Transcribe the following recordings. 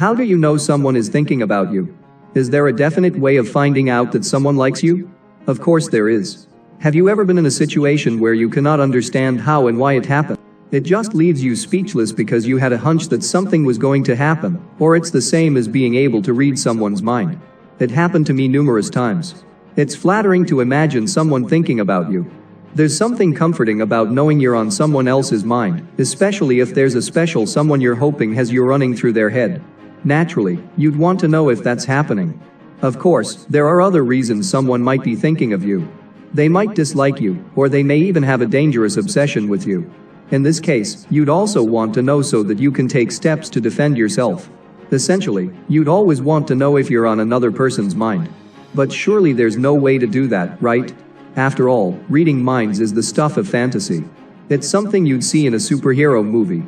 How do you know someone is thinking about you? Is there a definite way of finding out that someone likes you? Of course there is. Have you ever been in a situation where you cannot understand how and why it happened? It just leaves you speechless because you had a hunch that something was going to happen, or it's the same as being able to read someone's mind. It happened to me numerous times. It's flattering to imagine someone thinking about you. There's something comforting about knowing you're on someone else's mind, especially if there's a special someone you're hoping has you running through their head. Naturally, you'd want to know if that's happening. Of course, there are other reasons someone might be thinking of you. They might dislike you, or they may even have a dangerous obsession with you. In this case, you'd also want to know so that you can take steps to defend yourself. Essentially, you'd always want to know if you're on another person's mind. But surely there's no way to do that, right? After all, reading minds is the stuff of fantasy. It's something you'd see in a superhero movie.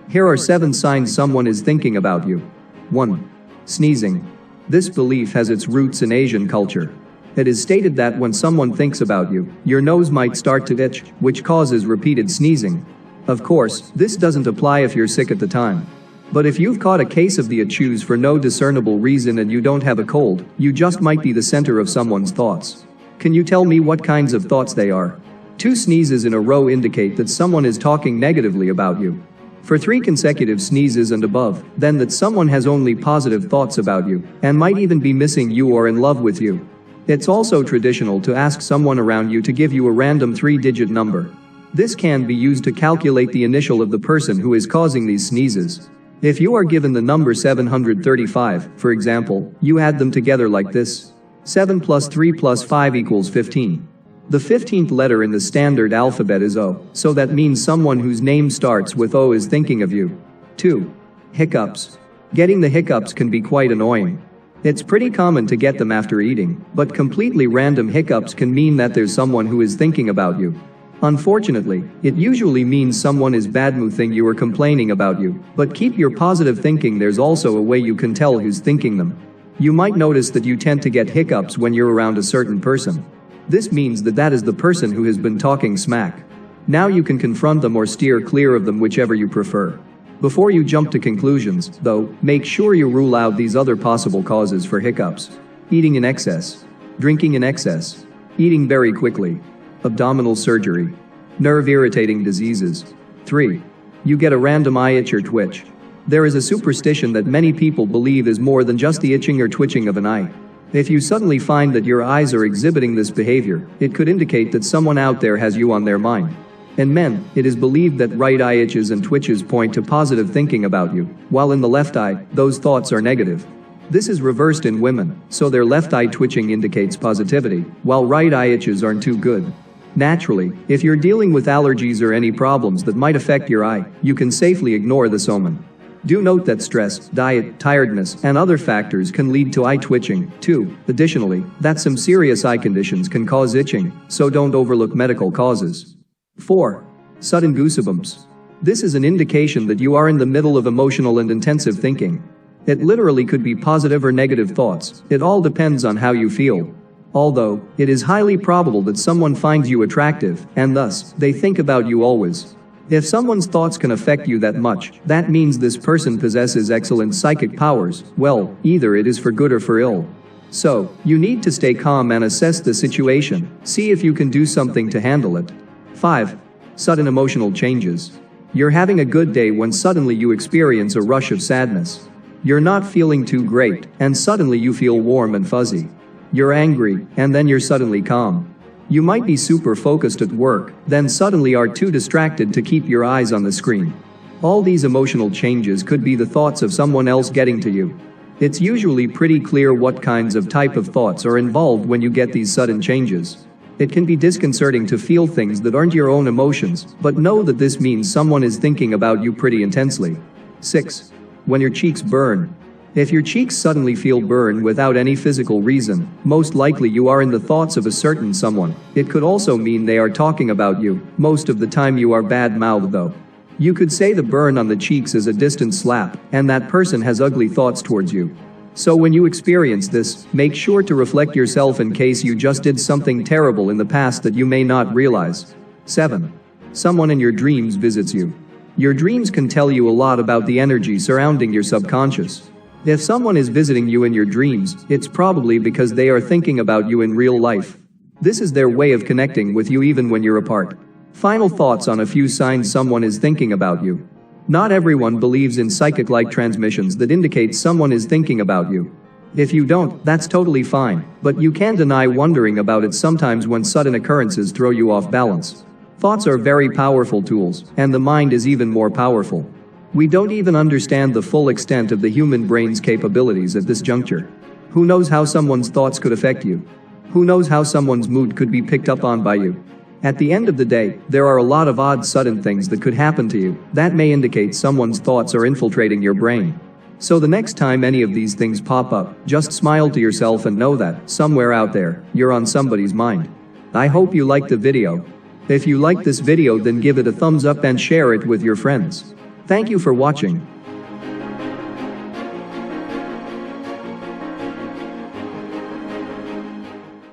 Here are 7 signs someone is thinking about you. 1. Sneezing. This belief has its roots in Asian culture. It is stated that when someone thinks about you, your nose might start to itch, which causes repeated sneezing. Of course, this doesn't apply if you're sick at the time. But if you've caught a case of the achilles for no discernible reason and you don't have a cold, you just might be the center of someone's thoughts. Can you tell me what kinds of thoughts they are? 2 sneezes in a row indicate that someone is talking negatively about you. For 3 consecutive sneezes and above, then that someone has only positive thoughts about you, and might even be missing you or in love with you. It's also traditional to ask someone around you to give you a random 3-digit number. This can be used to calculate the initial of the person who is causing these sneezes. If you are given the number 735, for example, you add them together like this. 7 plus 3 plus 5 equals 15. The 15th letter in the standard alphabet is O, so that means someone whose name starts with O is thinking of you. 2. Hiccups. Getting the hiccups can be quite annoying. It's pretty common to get them after eating, but completely random hiccups can mean that there's someone who is thinking about you. Unfortunately, it usually means someone is bad-mouthing you or complaining about you, but keep your positive thinking. There's also a way you can tell who's thinking them. You might notice that you tend to get hiccups when you're around a certain person. This means that that is the person who has been talking smack. Now you can confront them or steer clear of them, whichever you prefer. Before you jump to conclusions, though, make sure you rule out these other possible causes for hiccups. Eating in excess. Drinking in excess. Eating very quickly. Abdominal surgery. Nerve-irritating diseases. 3. You get a random eye itch or twitch. There is a superstition that many people believe is more than just the itching or twitching of an eye. If you suddenly find that your eyes are exhibiting this behavior, it could indicate that someone out there has you on their mind. In men, it is believed that right eye itches and twitches point to positive thinking about you, while in the left eye, those thoughts are negative. This is reversed in women, so their left eye twitching indicates positivity, while right eye itches aren't too good. Naturally, if you're dealing with allergies or any problems that might affect your eye, you can safely ignore this omen. Do note that stress, diet, tiredness, and other factors can lead to eye twitching, too. Additionally, that some serious eye conditions can cause itching, so don't overlook medical causes. 4. Sudden goosebumps. This is an indication that you are in the middle of emotional and intensive thinking. It literally could be positive or negative thoughts. It all depends on how you feel. Although, it is highly probable that someone finds you attractive, and thus, they think about you always. If someone's thoughts can affect you that much, that means this person possesses excellent psychic powers. Well, either it is for good or for ill. So, you need to stay calm and assess the situation. See if you can do something to handle it. 5. Sudden emotional changes. You're having a good day when suddenly you experience a rush of sadness. You're not feeling too great, and suddenly you feel warm and fuzzy. You're angry, and then you're suddenly calm. You might be super focused at work, then suddenly are too distracted to keep your eyes on the screen. All these emotional changes could be the thoughts of someone else getting to you. It's usually pretty clear what kinds of type of thoughts are involved when you get these sudden changes. It can be disconcerting to feel things that aren't your own emotions, but know that this means someone is thinking about you pretty intensely. 6. When your cheeks burn. If your cheeks suddenly feel burn without any physical reason, most likely you are in the thoughts of a certain someone. It could also mean they are talking about you. Most of the time you are bad-mouthed though. You could say the burn on the cheeks is a distant slap, and that person has ugly thoughts towards you. So when you experience this, make sure to reflect yourself in case you just did something terrible in the past that you may not realize. 7. Someone in your dreams visits you. Your dreams can tell you a lot about the energy surrounding your subconscious. If someone is visiting you in your dreams, it's probably because they are thinking about you in real life. This is their way of connecting with you even when you're apart. Final thoughts on a few signs someone is thinking about you. Not everyone believes in psychic-like transmissions that indicate someone is thinking about you. If you don't, that's totally fine, but you can't deny wondering about it sometimes when sudden occurrences throw you off balance. Thoughts are very powerful tools, and the mind is even more powerful. We don't even understand the full extent of the human brain's capabilities at this juncture. Who knows how someone's thoughts could affect you? Who knows how someone's mood could be picked up on by you? At the end of the day, there are a lot of odd sudden things that could happen to you that may indicate someone's thoughts are infiltrating your brain. So the next time any of these things pop up, just smile to yourself and know that, somewhere out there, you're on somebody's mind. I hope you liked the video. If you liked this video, then give it a thumbs up and share it with your friends. Thank you for watching.